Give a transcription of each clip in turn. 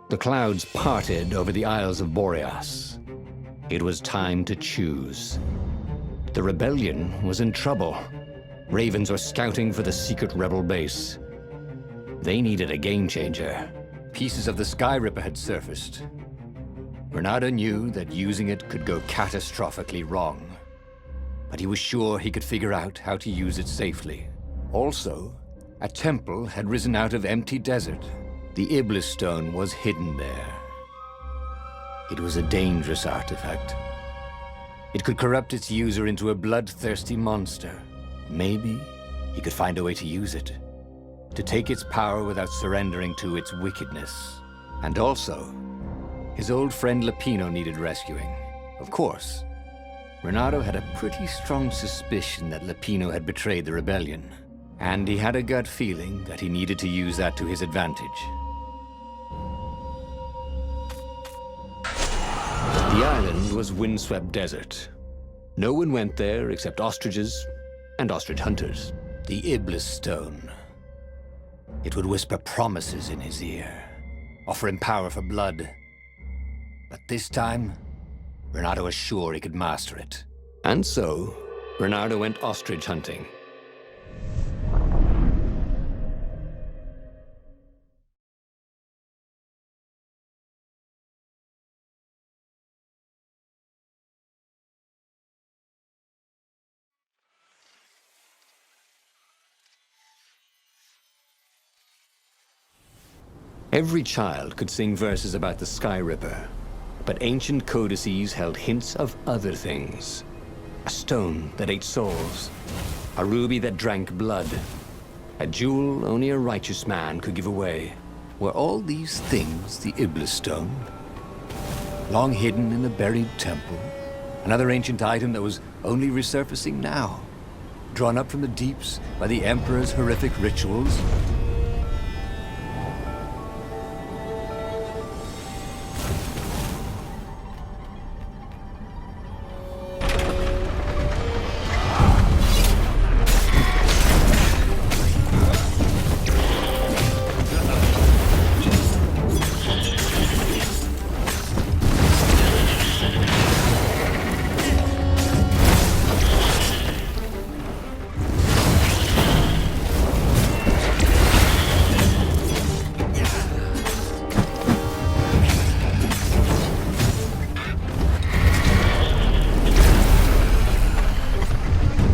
The clouds parted over the Isles of Boreas. It was time to choose. The rebellion was in trouble. Ravens were scouting for the secret rebel base. They needed a game changer. Pieces of the Sky Ripper had surfaced. Bernardo knew that using it could go catastrophically wrong, but he was sure he could figure out how to use it safely. Also, a temple had risen out of empty desert. The Iblis Stone was hidden there. It was a dangerous artifact. It could corrupt its user into a bloodthirsty monster. Maybe he could find a way to use it, to take its power without surrendering to its wickedness. And also, his old friend Lupino needed rescuing. Of course, Bernardo had a pretty strong suspicion that Lupino had betrayed the rebellion, and he had a gut feeling that he needed to use that to his advantage. The island was windswept desert. No one went there except ostriches and ostrich hunters. The Iblis Stone. It would whisper promises in his ear, offer him power for blood. But this time, Bernardo was sure he could master it. And so, Bernardo went ostrich hunting. Every child could sing verses about the Sky Ripper, but ancient codices held hints of other things. A stone that ate souls, a ruby that drank blood, a jewel only a righteous man could give away. Were all these things the Iblis Stone? Long hidden in a buried temple? Another ancient item that was only resurfacing now? Drawn up from the deeps by the Emperor's horrific rituals?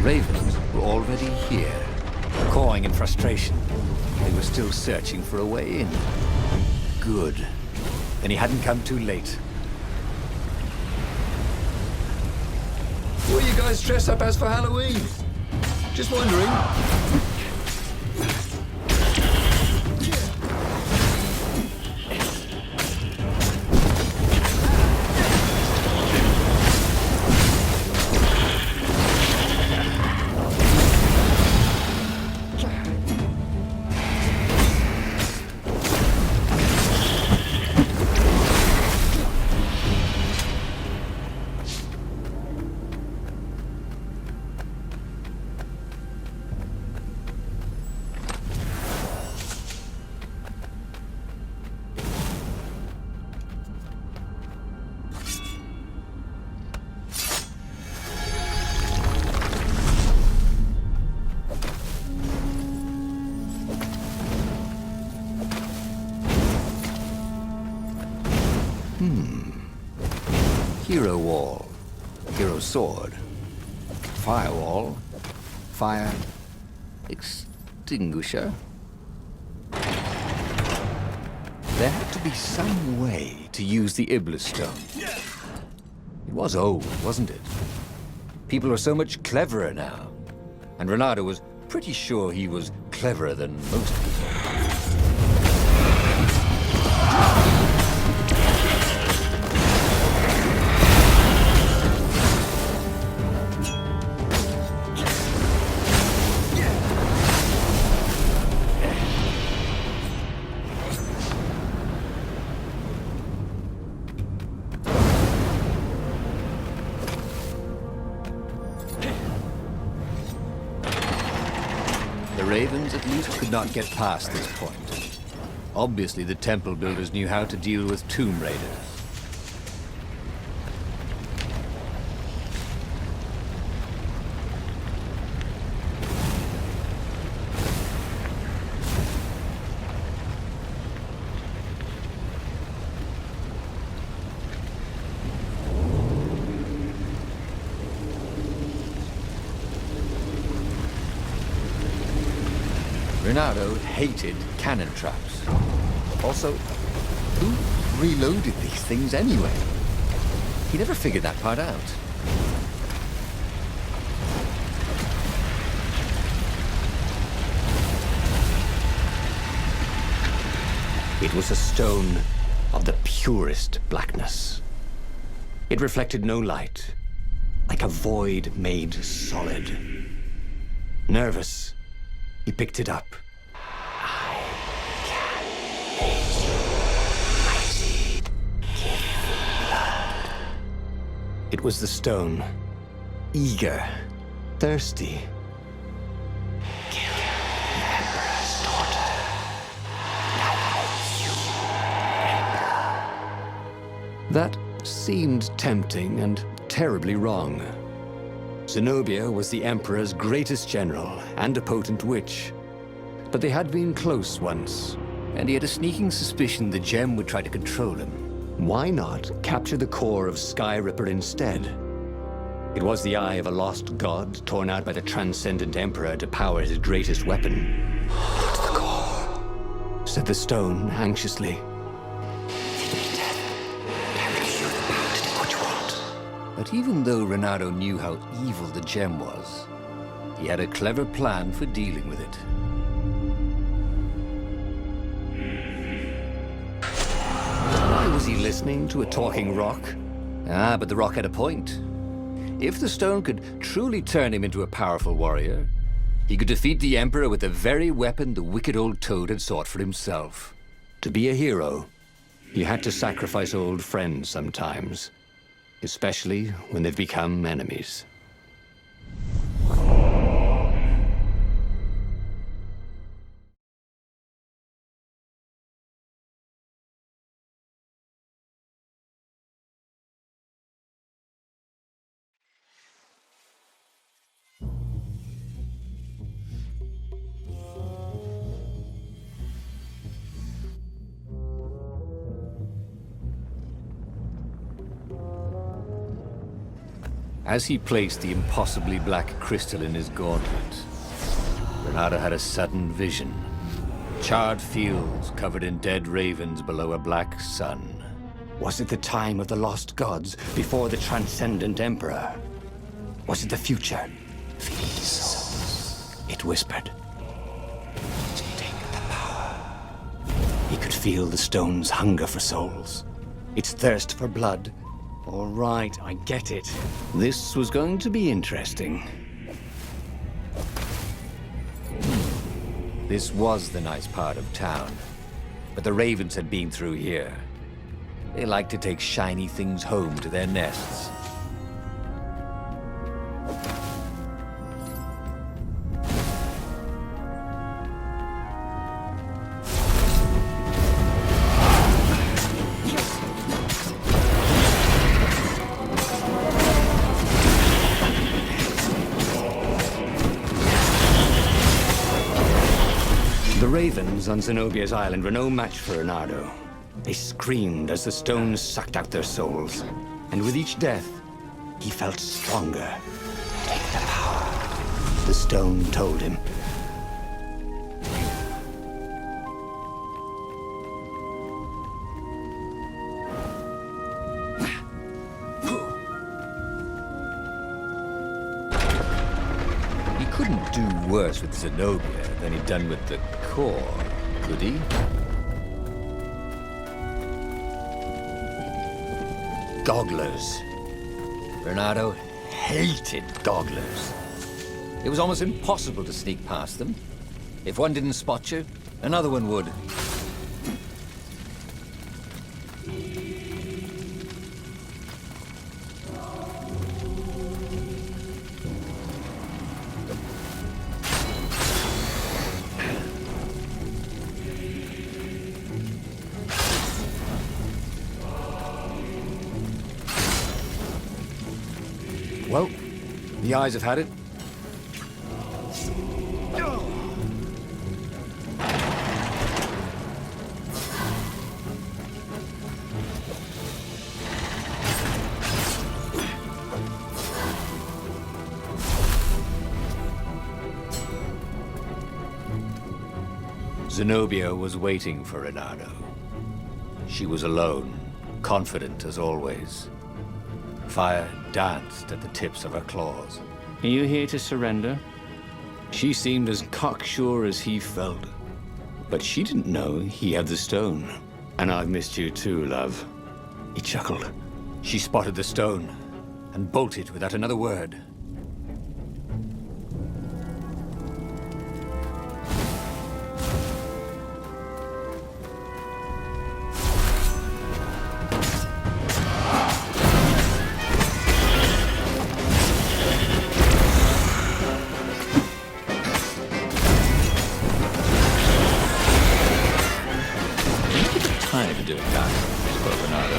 Ravens were already here, cawing in frustration. They were still searching for a way in. Good. Then he hadn't come too late. What are you guys dressed up as for Halloween? Just wondering. Hero Wall, Hero Sword, Firewall, Fire Extinguisher. There had to be some way to use the Iblis Stone. It was old, wasn't it? People are so much cleverer now. And Bernardo was pretty sure he was cleverer than most people. The Ravens, at least, could not get past this point. Obviously, the temple builders knew how to deal with tomb raiders. Reynardo hated cannon traps. Also, who reloaded these things anyway? He never figured that part out. It was a stone of the purest blackness. It reflected no light, like a void made solid. Nervous, he picked it up. It was the stone, eager, thirsty. Kill the Emperor's daughter. That seemed tempting and terribly wrong. Zenobia was the Emperor's greatest general and a potent witch. But they had been close once. And he had a sneaking suspicion the gem would try to control him. Why not capture the core of Skyripper instead? It was the eye of a lost god torn out by the Transcendent Emperor to power his greatest weapon. "Not the core," said the stone anxiously. But even though Reynardo knew how evil the gem was, he had a clever plan for dealing with it. Why was he listening to a talking rock? Ah, but the rock had a point. If the stone could truly turn him into a powerful warrior, he could defeat the Emperor with the very weapon the wicked old toad had sought for himself. To be a hero, you had to sacrifice old friends sometimes, especially when they've become enemies. As he placed the impossibly black crystal in his gauntlet, Reynardo had a sudden vision. Charred fields covered in dead ravens below a black sun. Was it the time of the lost gods before the Transcendent Emperor? Was it the future? These souls, it whispered. Take the power. He could feel the stone's hunger for souls, its thirst for blood. All right, I get it. This was going to be interesting. This was the nice part of town, but the ravens had been through here. They like to take shiny things home to their nests. The ravens on Zenobia's island were no match for Reynardo. They screamed as the stones sucked out their souls. And with each death, he felt stronger. Take the power, the stone told him. He couldn't do worse with Zenobia than he'd done with the core, could he? Gogglers. Reynardo hated gogglers. It was almost impossible to sneak past them. If one didn't spot you, another one would. Well, the eyes have had it. Zenobia was waiting for Reynardo. She was alone, confident as always. Fire danced at the tips of her claws. Are you here to surrender? She seemed as cocksure as he felt. But she didn't know he had the stone. And I've missed you too, love. He chuckled. She spotted the stone and bolted without another word. Time to do it, that, spoke Reynardo.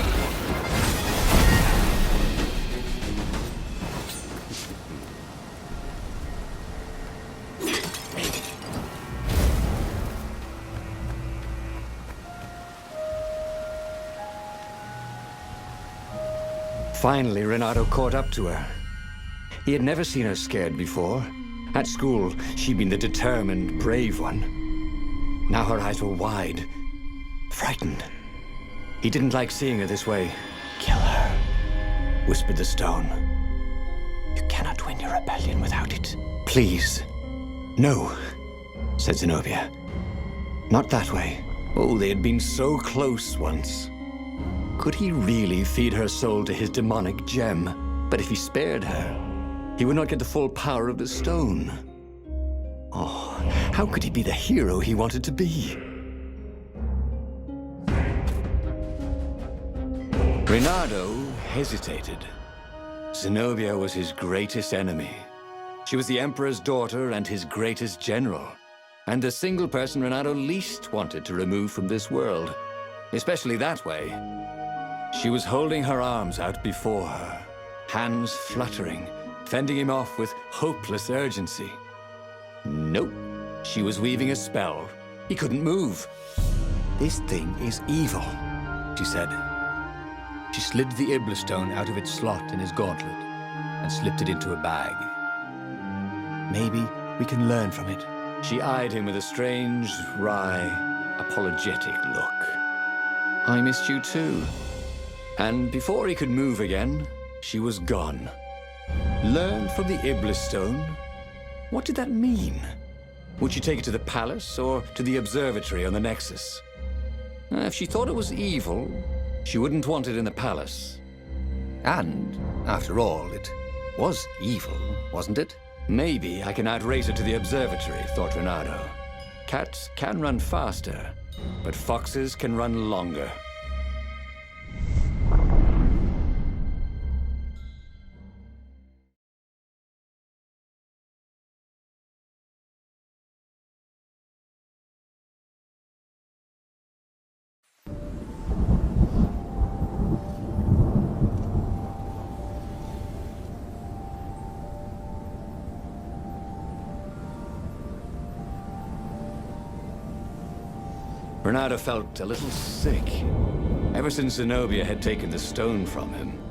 Finally, Reynardo caught up to her. He had never seen her scared before. At school, she'd been the determined, brave one. Now her eyes were wide, frightened. He didn't like seeing her this way. Kill her, whispered the stone. You cannot win your rebellion without it. Please. No, said Zenobia. Not that way. Oh, they had been so close once. Could he really feed her soul to his demonic gem? But if he spared her, he would not get the full power of the stone. Oh, how could he be the hero he wanted to be? Reynardo hesitated. Zenobia was his greatest enemy. She was the Emperor's daughter and his greatest general, and the single person Reynardo least wanted to remove from this world, especially that way. She was holding her arms out before her, hands fluttering, fending him off with hopeless urgency. Nope, she was weaving a spell. He couldn't move. This thing is evil, she said. She slid the Iblis stone out of its slot in his gauntlet and slipped it into a bag. Maybe we can learn from it. She eyed him with a strange, wry, apologetic look. I missed you too. And before he could move again, she was gone. Learned from the Iblis stone? What did that mean? Would she take it to the palace or to the observatory on the Nexus? If she thought it was evil, she wouldn't want it in the palace. And, after all, it was evil, wasn't it? Maybe I can outrace her to the observatory, thought Reynardo. Cats can run faster, but foxes can run longer. Reynardo felt a little sick. Ever since Zenobia had taken the stone from him,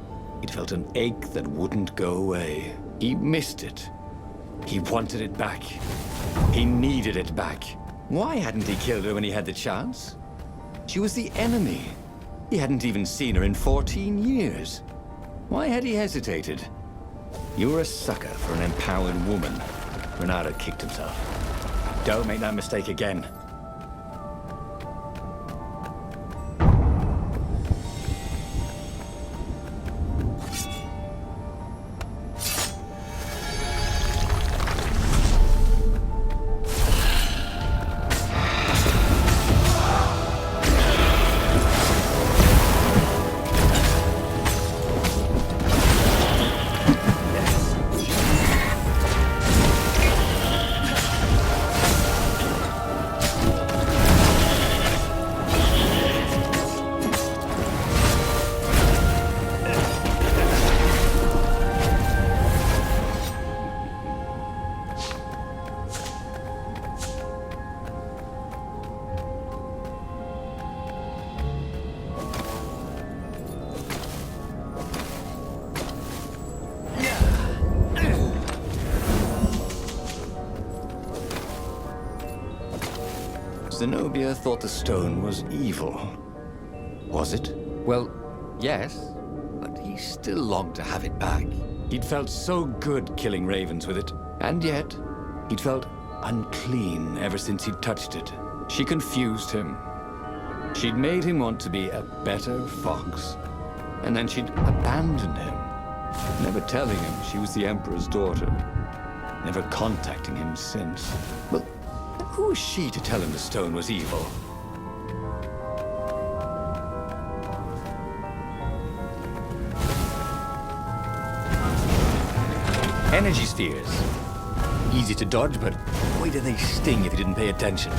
he'd felt an ache that wouldn't go away. He missed it. He wanted it back. He needed it back. Why hadn't he killed her when he had the chance? She was the enemy. He hadn't even seen her in 14 years. Why had he hesitated? You were a sucker for an empowered woman. Reynardo kicked himself. Don't make that mistake again. Zenobia thought the stone was evil. Was it? Well, yes, but he still longed to have it back. He'd felt so good killing ravens with it, and yet he'd felt unclean ever since he'd touched it. She confused him. She'd made him want to be a better fox, and then she'd abandoned him, never telling him she was the Emperor's daughter, never contacting him since. Well, who was she to tell him the stone was evil? Energy spheres. Easy to dodge, but boy do they sting if you didn't pay attention.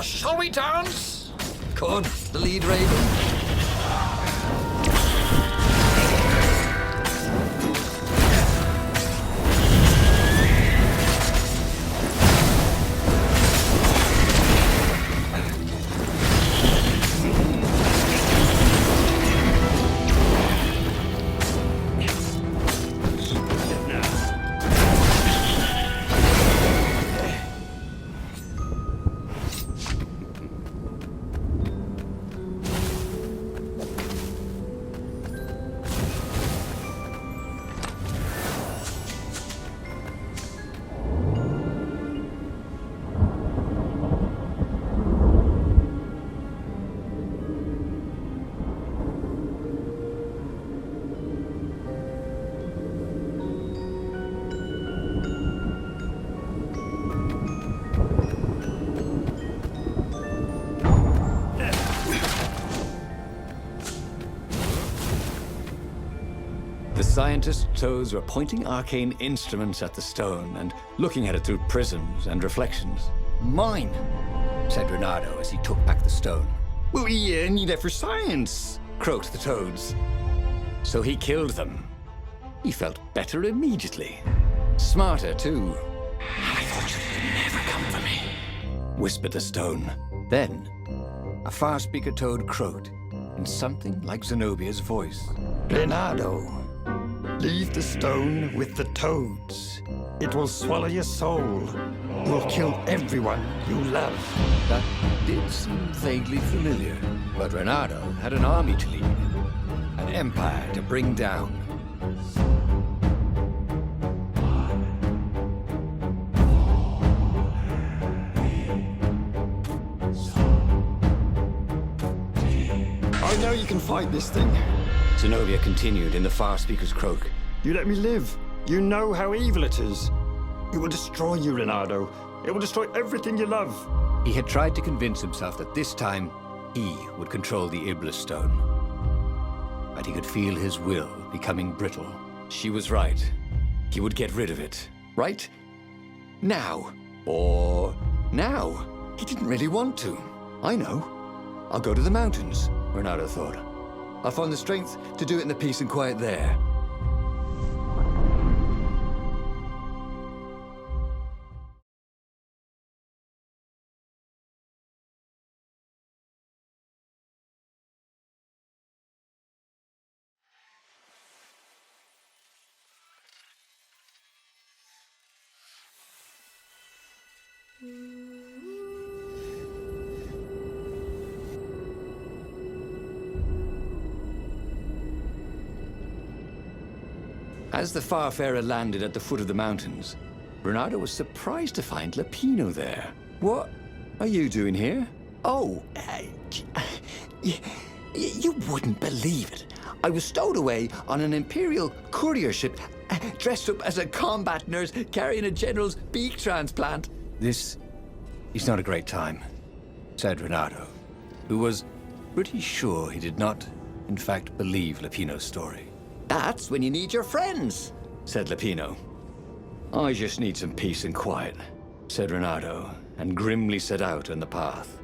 Shall we dance? Come on, the lead raven. The scientist's toes were pointing arcane instruments at the stone and looking at it through prisms and reflections. Mine, said Reynardo as he took back the stone. Well, we need it for science, croaked the toads. So he killed them. He felt better immediately. Smarter, too. I thought you'd never come for me, whispered the stone. Then, a far-speaker toad croaked in something like Zenobia's voice. Reynardo, leave the stone with the toads. It will swallow your soul. Will kill everyone you love. That did seem vaguely familiar. But Reynardo had an army to lead, an empire to bring down. I know you can fight this thing. Zenobia continued in the far speaker's croak. You let me live. You know how evil it is. It will destroy you, Reynardo. It will destroy everything you love. He had tried to convince himself that this time he would control the Iblis stone. But he could feel his will becoming brittle. She was right. He would get rid of it. Right? Now. Or now. He didn't really want to. I know. I'll go to the mountains, Reynardo thought. I'll find the strength to do it in the peace and quiet there. As the Farfarer landed at the foot of the mountains, Reynardo was surprised to find Lapino there. What are you doing here? Oh, you wouldn't believe it. I was stowed away on an Imperial courier ship, dressed up as a combat nurse carrying a general's beak transplant. This is not a great time, said Reynardo, who was pretty sure he did not, in fact, believe Lapino's story. That's when you need your friends, said Lapino. I just need some peace and quiet, said Reynardo, and grimly set out on the path.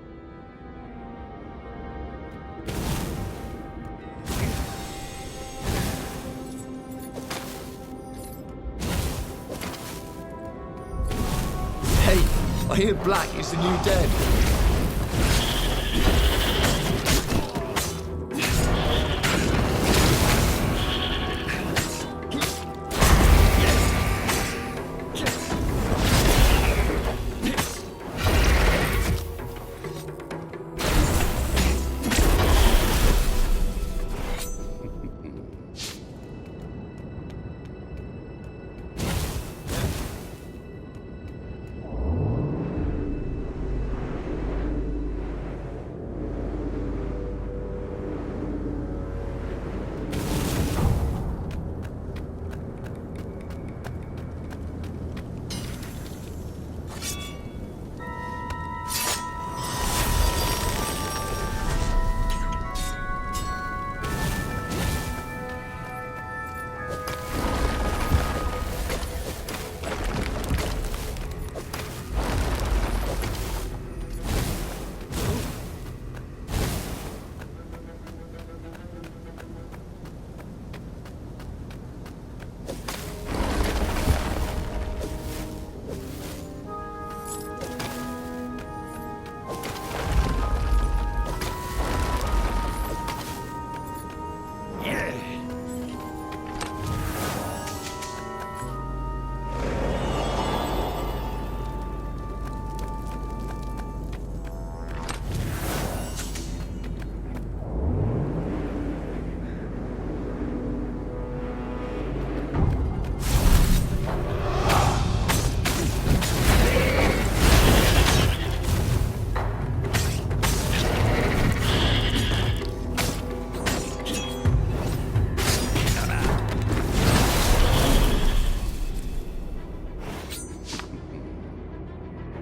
While black is the new dead.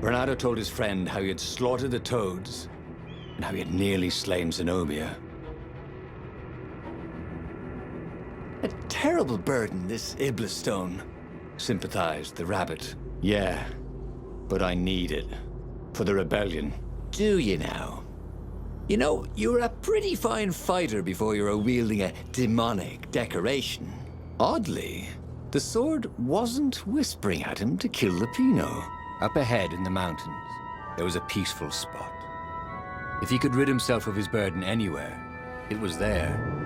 Bernardo told his friend how he had slaughtered the Toads and how he had nearly slain Zenobia. A terrible burden, this Iblis stone. Sympathized the rabbit. Yeah, but I need it. For the rebellion. Do you now? You know, you were a pretty fine fighter before you were wielding a demonic decoration. Oddly, the sword wasn't whispering at him to kill Lupino. Up ahead in the mountains, there was a peaceful spot. If he could rid himself of his burden anywhere, it was there.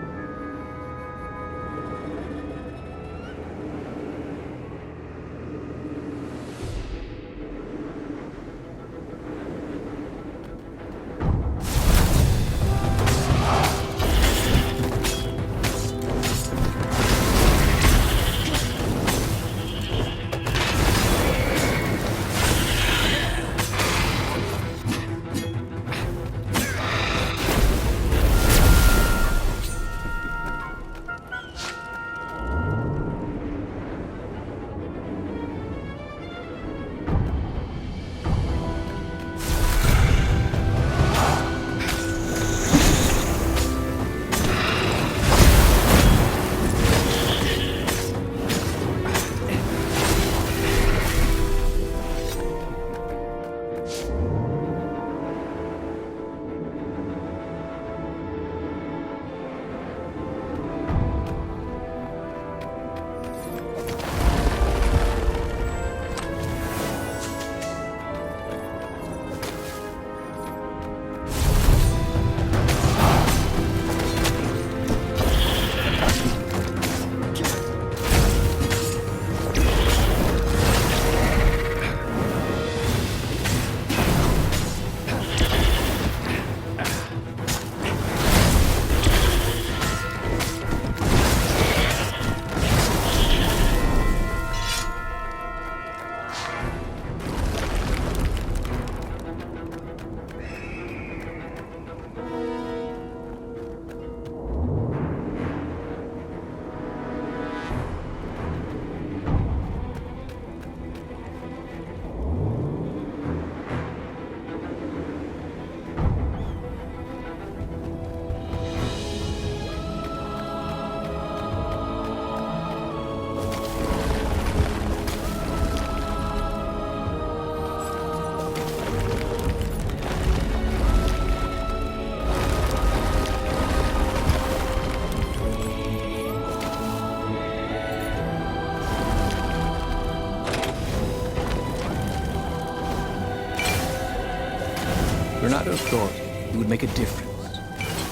Renato thought he would make a difference,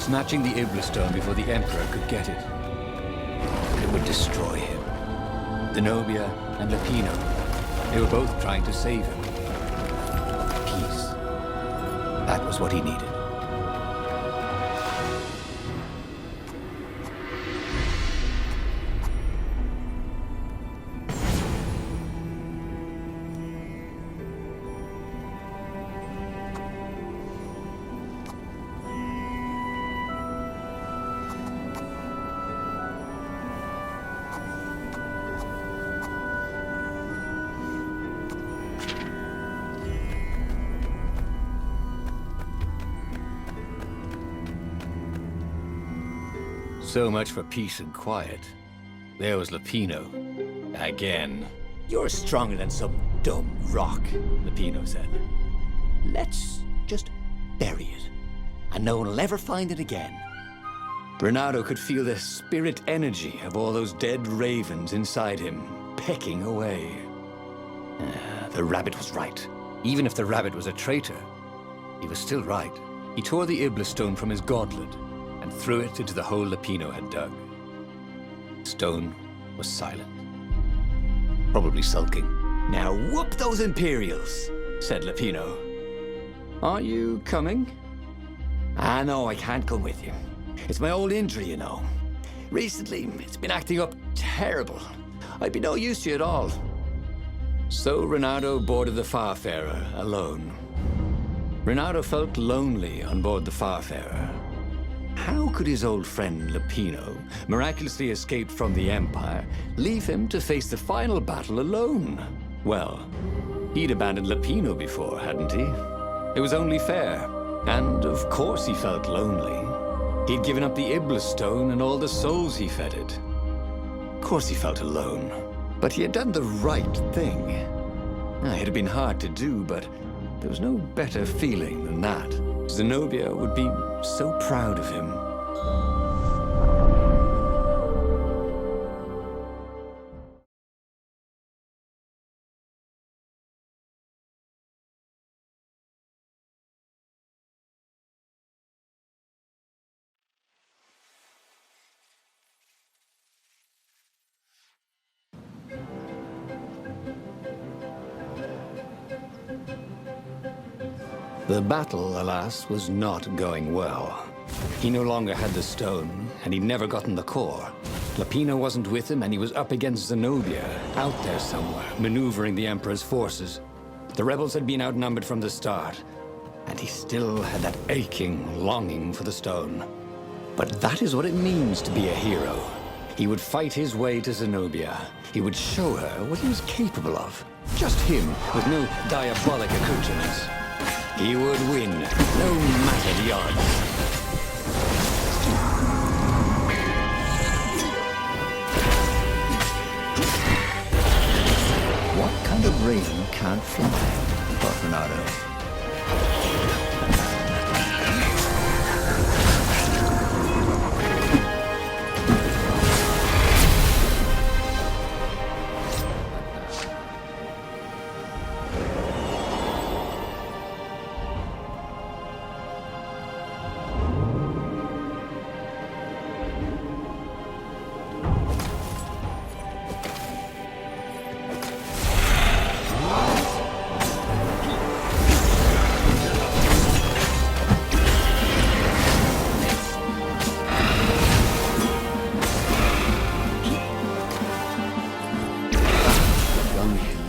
snatching the Iblastone before the Emperor could get it. But it would destroy him. Zenobia and Lupino, they were both trying to save him. Peace. That was what he needed. So much for peace and quiet. There was Lupino. Again. You're stronger than some dumb rock, Lupino said. Let's just bury it, and no one will ever find it again. Renato could feel the spirit energy of all those dead ravens inside him, pecking away. The rabbit was right. Even if the rabbit was a traitor, he was still right. He tore the Iblastone from his gauntlet and threw it into the hole Lupino had dug. Stone was silent, probably sulking. Now whoop those Imperials, said Lupino. Are you coming? No, I can't come with you. It's my old injury, you know. Recently, it's been acting up terrible. I'd be no use to you at all. So Renato boarded the Farfarer alone. Renato felt lonely on board the Farfarer. How could his old friend Lupino, miraculously escaped from the Empire, leave him to face the final battle alone? Well, he'd abandoned Lupino before, hadn't he? It was only fair. And of course he felt lonely. He'd given up the Iblastone and all the souls he feted. Of course he felt alone. But he had done the right thing. It had been hard to do, but there was no better feeling than that. Zenobia would be so proud of him. The battle, alas, was not going well. He no longer had the stone, and he'd never gotten the core. Lupino wasn't with him, and he was up against Zenobia, out there somewhere, maneuvering the Emperor's forces. The rebels had been outnumbered from the start, and he still had that aching longing for the stone. But that is what it means to be a hero. He would fight his way to Zenobia. He would show her what he was capable of. Just him, with no diabolic accoutrements. He would win, no matter the odds. What kind of raven can't fly? Thought Renato.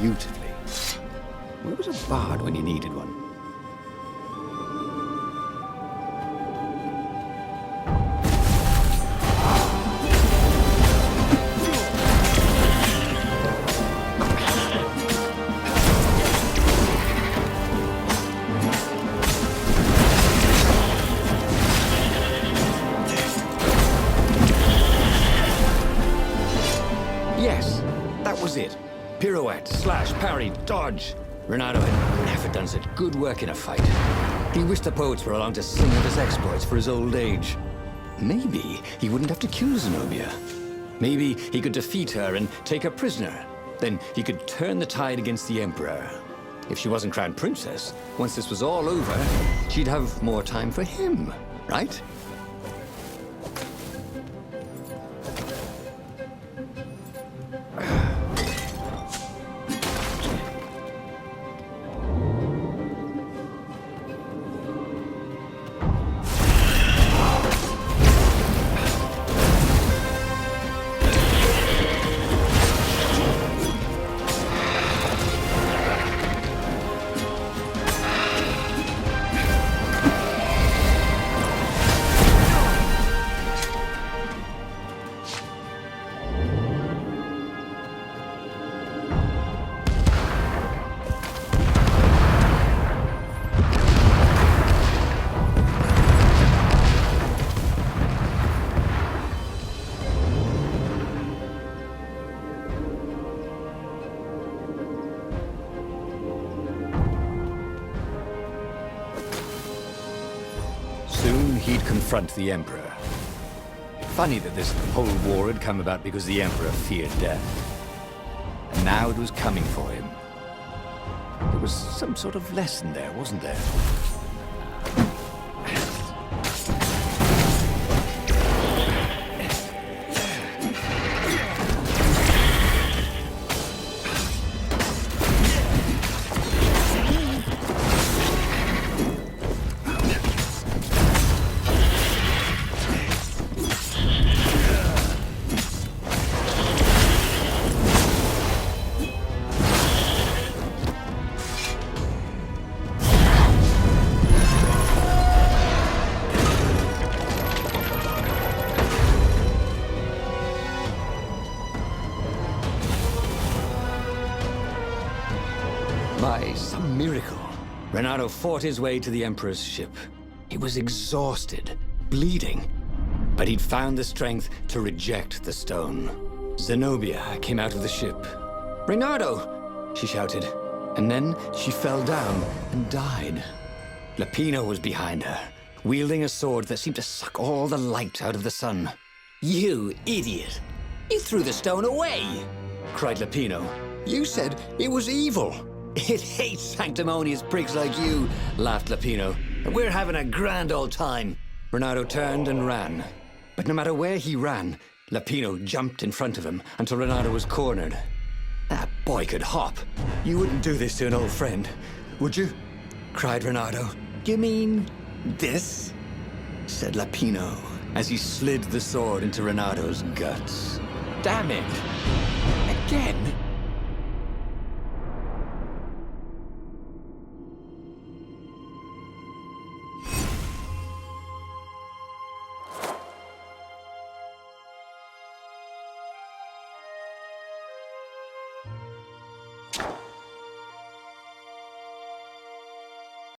Beautifully. Where was a bard when you needed one? Yes, that was it. Pirouette, slash, parry, dodge. Renato had never done such good work in a fight. He wished the poets were along to sing of his exploits for his old age. Maybe he wouldn't have to kill Zenobia. Maybe he could defeat her and take her prisoner. Then he could turn the tide against the Emperor. if she wasn't crown princess, once this was all over, she'd have more time for him, right? Soon he'd confront the Emperor. Funny that this whole war had come about because the Emperor feared death. And now it was coming for him. There was some sort of lesson there, wasn't there? By some miracle, Renato fought his way to the Emperor's ship. He was exhausted, bleeding, but he'd found the strength to reject the stone. Zenobia came out of the ship. "Renato!" she shouted, and then she fell down and died. Lapino was behind her, wielding a sword that seemed to suck all the light out of the sun. You idiot! You threw the stone away! Cried Lapino. "You said it was evil." It hates sanctimonious pricks like you, laughed Lapino. And we're having a grand old time. Renato turned and ran. But no matter where he ran, Lapino jumped in front of him until Renato was cornered. That boy could hop. "You wouldn't do this to an old friend, would you?" cried Renato. You mean this? Said Lapino as he slid the sword into Renato's guts. Damn it! Again?